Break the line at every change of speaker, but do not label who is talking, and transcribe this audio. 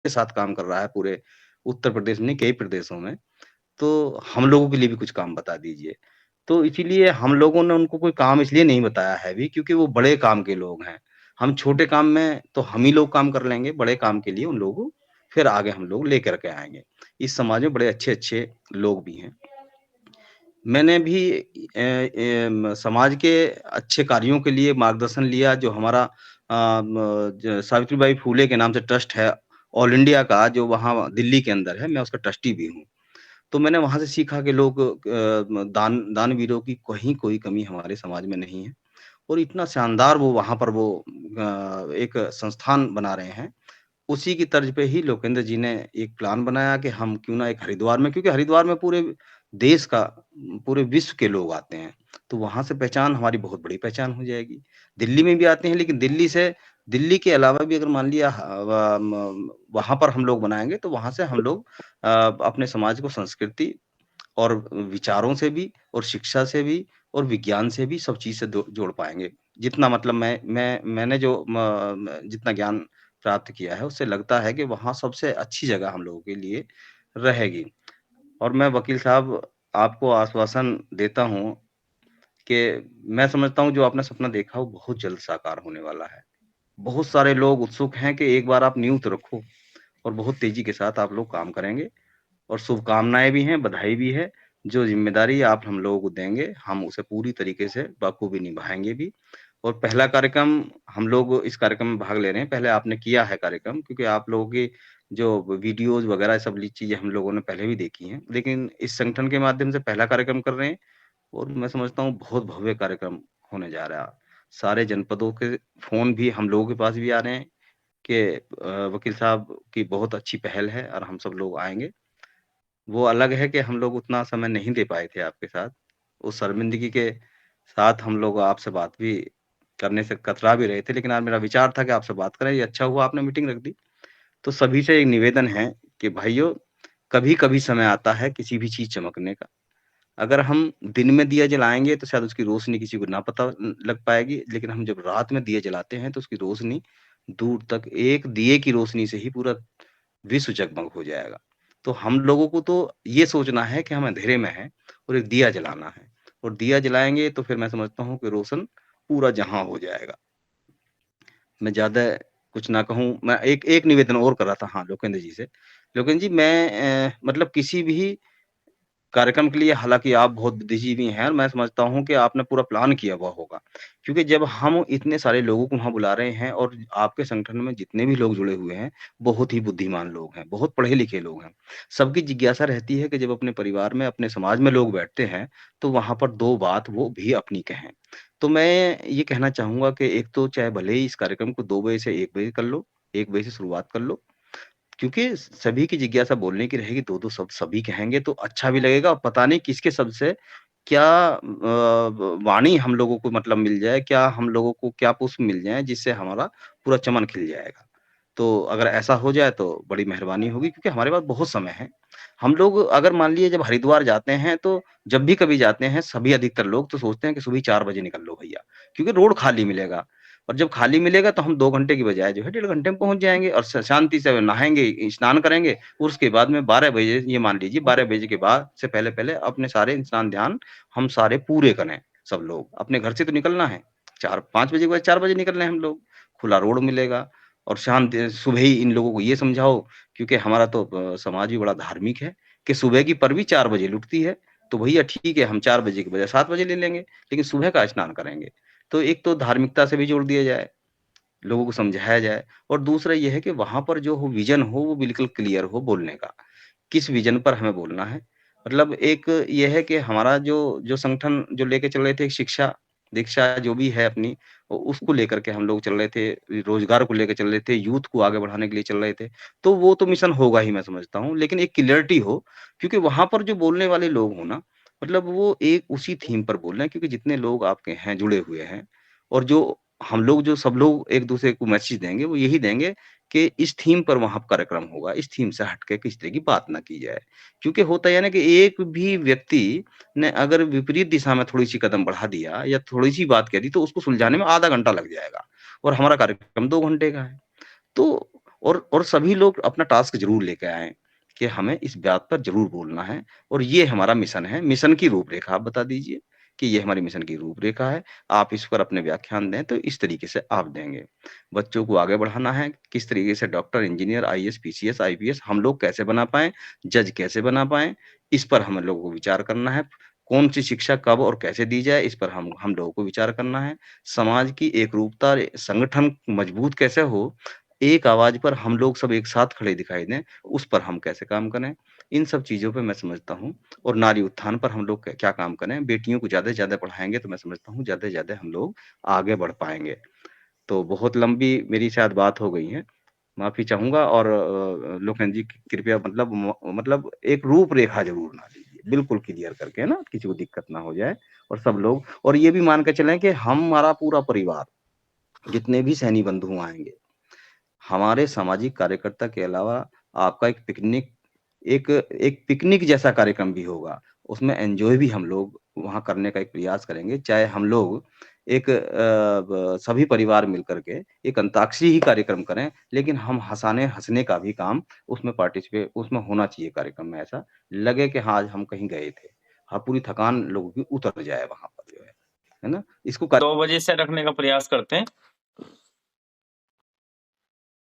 के साथ काम कर रहा है पूरे उत्तर प्रदेश में, कई प्रदेशों में, तो हम लोगों के लिए भी कुछ काम बता दीजिए। तो इसीलिए हम लोगों ने उनको कोई काम इसलिए नहीं बताया है अभी क्योंकि वो बड़े काम के लोग हैं। हम छोटे काम में तो हम ही लोग काम कर लेंगे, बड़े काम के लिए उन लोगों को फिर आगे हम लोग लेकर के आएँगे। इस समाज में बड़े अच्छे-अच्छे लोग भी हैं। मैंने भी समाज के अच्छे कार्यों के लिए मार्गदर्शन लिया जो हमारा सावित्रीबाई फुले के नाम से ट्रस्ट है, ऑल इंडिया का जो वहाँ दिल्ली के अंदर है, मैं उसका ट्रस्टी भी हूँ। तो मैंने वहाँ से सीखा कि लोग दानवीरों की कहीं कोई कमी हमारे समाज में नहीं है और इतना शानदार वो वहाँ पर वो एक संस्थान बना रहे हैं। उसी की तर्ज पे ही लोकेंद्र जी ने एक प्लान बनाया कि हम क्यों ना एक हरिद्वार में क्योंकि हरिद्वार में पूरे देश का, पूरे विश्व के लोग आते हैं। तो वहाँ से पहचान हमारी बहुत बड़ी पहचान हो जाएगी। दिल्ली में भी आते हैं लेकिन दिल्ली के अलावा भी अगर मान लिया वहाँ पर हम लोग बनाएँगे तो वहाँ से हम लोग अपने समाज को संस्कृति और विचारों से भी और शिक्षा से भी और विज्ञान से भी सब चीज़ से दो जोड़ पाएँगे। जितना मतलब मैंने जो जितना ज्ञान प्राप्त किया है, उससे लगता है कि वहाँ सबसे अच्छी जगह हम लोगों के लिए रहेगी। और मैं वकील साहब आपको आश्वासन देता हूँ कि मैं समझता हूँ जो आपने सपना देखा वो बहुत जल्द साकार होने वाला है। बहुत सारे लोग उत्सुक हैं कि एक बार आप नींव तो रखो और बहुत तेज़ी के साथ आप लोग काम करेंगे। और शुभकामनाएँ भी हैं, बधाई भी है। जो ज़िम्मेदारी आप हम लोगों को देंगे, हम उसे पूरी तरीके से बखूबी निभाएँगे भी। और पहला कार्यक्रम हम लोग इस कार्यक्रम में भाग ले रहे हैं। पहले आपने किया है कार्यक्रम क्योंकि आप लोगों की जो वीडियोज़ वगैरह सब ली चीज़ें हम लोगों ने पहले भी देखी हैं। लेकिन इस संगठन के माध्यम से पहला कार्यक्रम कर रहे हैं और मैं समझता हूँ बहुत भव्य कार्यक्रम होने जा रहा है। सारे जनपदों के फ़ोन भी हम लोगों के पास भी आ रहे हैं कि वकील साहब की बहुत अच्छी पहल है और हम सब लोग आएँगे। वो अलग है कि हम लोग उतना समय नहीं दे पाए थे आपके साथ। उस शर्मिंदगी के साथ हम लोग आपसे बात भी करने से कतरा भी रहे थे, लेकिन आज मेरा विचार था कि आपसे बात करें, ये अच्छा हुआ आपने मीटिंग रख दी। तो सभी से एक निवेदन है कि भाइयों, कभी-कभी समय आता है किसी भी चीज़ चमकने का। अगर हम दिन में दिया जलाएँगे तो शायद उसकी रोशनी किसी को ना पता लग पाएगी, लेकिन हम जब रात में दिए जलाते हैं तो उसकी रोशनी दूर तक एक दिए की रोशनी से ही पूरा विश्व जगमग हो जाएगा। तो हम लोगों को तो ये सोचना है कि हम अंधेरे में हैं और एक दिया जलाना है और दिया जलाएँगे तो फिर मैं समझता हूँ कि रोशन पूरा जहाँ हो जाएगा। मैं ज़्यादा कुछ ना कहूँ, मैं एक एक निवेदन और कर रहा था हाँ, लोकेंद्र जी से। लोकेंद्र जी मैं मतलब किसी भी कार्यक्रम के लिए हालाँकि आप बहुत बुद्धिजीवी हैं और मैं समझता हूँ कि आपने पूरा प्लान किया हुआ होगा। क्योंकि जब हम इतने सारे लोगों को वहाँ बुला रहे हैं और आपके संगठन में जितने भी लोग जुड़े हुए हैं, बहुत ही बुद्धिमान लोग हैं, बहुत पढ़े-लिखे लोग हैं। सबकी जिज्ञासा रहती है कि जब अपने परिवार में, अपने समाज में लोग बैठते हैं, तो वहाँ पर 2 बात वो भी अपनी कहें। तो मैं ये कहना चाहूँगा कि एक तो चाहे भले ही इस कार्यक्रम को 2 बजे से 1 बजे कर लो, 1 बजे से शुरुआत कर लो। क्योंकि सभी की जिज्ञासा बोलने की रहेगी, 2-2 शब्द सभी कहेंगे तो अच्छा भी लगेगा और पता नहीं किसके शब्द से क्या वाणी हम लोगों को मतलब मिल जाए, क्या हम लोगों को क्या पुष्प मिल जाएँ जिससे हमारा पूरा चमन खिल जाएगा। तो अगर ऐसा हो जाए तो बड़ी मेहरबानी होगी क्योंकि हमारे पास बहुत समय है। हम लोग अगर मान लीजिए जब हरिद्वार जाते हैं तो जब भी कभी जाते हैं सभी अधिकतर लोग तो सोचते हैं कि सुबह 4 बजे निकल लो भैया, क्योंकि रोड खाली मिलेगा। और जब खाली मिलेगा तो हम 2 घंटे की बजाय जो है 1.5 घंटे में पहुँच जाएँगे और शांति से नहाएँगे, स्नान करेंगे, उसके बाद में 12 बजे ये मान लीजिए 12 बजे के बाद से पहले-पहले अपने सारे स्नान ध्यान हम सारे पूरे करें, सब लोग। अपने घर से तो निकलना है, 4-5 बजे के बाद 4 बजे निकल रहे हैं हम लोग, खुला रोड मिलेगा और शाम सुबह ही इन लोगों को ये समझाओ क्योंकि हमारा तो समाज भी बड़ा धार्मिक है कि सुबह की परवी 4 बजे लुटती है, तो भैया ठीक है हम 4 बजे की बजाय 7 बजे ले लेंगे, लेकिन सुबह का स्नान करेंगे। तो एक तो धार्मिकता से भी जोड़ दिया जाए, लोगों को समझाया जाए और दूसरा ये है कि वहाँ पर जो हो विज़न हो वो बिल्कुल क्लियर हो बोलने का। किस विज़न पर हमें बोलना है? मतलब एक ये है कि हमारा जो जो संगठन जो लेके चल रहे थे शिक्षा, दीक्षा जो भी है अपनी उसको लेकर के हम लोग चल रहे थे, रोज़गार को लेके चल रहे थे, यूथ को आगे बढ़ाने के लिए चल रहे थे। तो वो तो मिशन होगा ही मैं समझता हूँ, लेकिन एक क्लैरिटी हो क्योंकि वहाँ पर जो बोलने वाले लोग हो ना, मतलब वो एक उसी थीम पर बोल रहे हैं क्योंकि जितने लोग आपके हैं, जुड़े हुए हैं और जो हम लोग जो सब लोग एक-दूसरे को मैसेज देंगे, वो यही देंगे कि इस थीम पर वहाँ कार्यक्रम होगा, इस थीम से हट के किसी तरह की बात ना की जाए। क्योंकि होता ये है ना कि एक भी व्यक्ति ने अगर विपरीत दिशा में थोड़ी-सी कदम बढ़ा दिया या थोड़ी-सी बात कह दी, तो उसको सुलझाने में आधा घंटा लग जाएगा और हमारा कार्यक्रम 2 घंटे का है। तो और सभी लोग अपना टास्क ज़रूर लेके आएँ, कि हमें इस बात पर ज़रूर बोलना है और ये हमारा मिशन है। मिशन की रूपरेखा आप बता दीजिए, कि ये हमारी मिशन की रूपरेखा है। आप इस पर अपने व्याख्यान दें, तो इस तरीके से आप देंगे। बच्चों को आगे बढ़ाना है, किस तरीके से doctor, engineer, IAS, PCS, IPS हम लोग कैसे बना पाएँ, जज कैसे बना पाएँ, इस पर हम लोगों को विचार करना है। कौन-सी शिक्षा कब और कैसे दी जाए, इस पर हम लोगों को विचार करना है। समाज की एकरूपता, संगठन मजबूत कैसे हो, एक आवाज़ पर हम लोग सब एक साथ खड़े दिखाई दें, उस पर हम कैसे काम करें। इन सब चीज़ों पे मैं समझता हूँ और नारी उत्थान पर हम लोग क क्या काम करें, बेटियों को ज़्यादा से ज़्यादा पढ़ाएँगे तो मैं समझता हूँ ज़्यादा से ज़्यादा हम लोग आगे बढ़ पाएँगे। तो बहुत लंबी मेरी शायद बात हो गई है, माफ़ी चाहूँगा और लोकेन जी कृपया मतलब एक रूपरेखा ज़रूर बना दीजिए, बिल्कुल क्लियर करके, है ना? किसी को दिक्कत ना हो जाए और सब लोग और ये भी मान के चलें कि हमारा पूरा परिवार, जितने भी सैनी बंधु आएँगे, हमारे सामाजिक कार्यकर्ता के अलावा आपका एक एक पिकनिक जैसा कार्यक्रम भी होगा। उसमें एन्जॉय भी हम लोग वहाँ करने का एक प्रयास करेंगे। चाहे हम लोग एक ब सभी परिवार मिल कर के एक अंताक्षरी ही कार्यक्रम करें, लेकिन हम हँसने का भी काम उसमें होना चाहिए कार्यक्रम में ऐसा, लगे कि हाँ, आज हम कहीं गए थे। हाँ, पूरी थकान लोगों की उतर जाए वहाँ पर जो है ना? इसको
2 बजे से रखने का प्रयास करते हैं।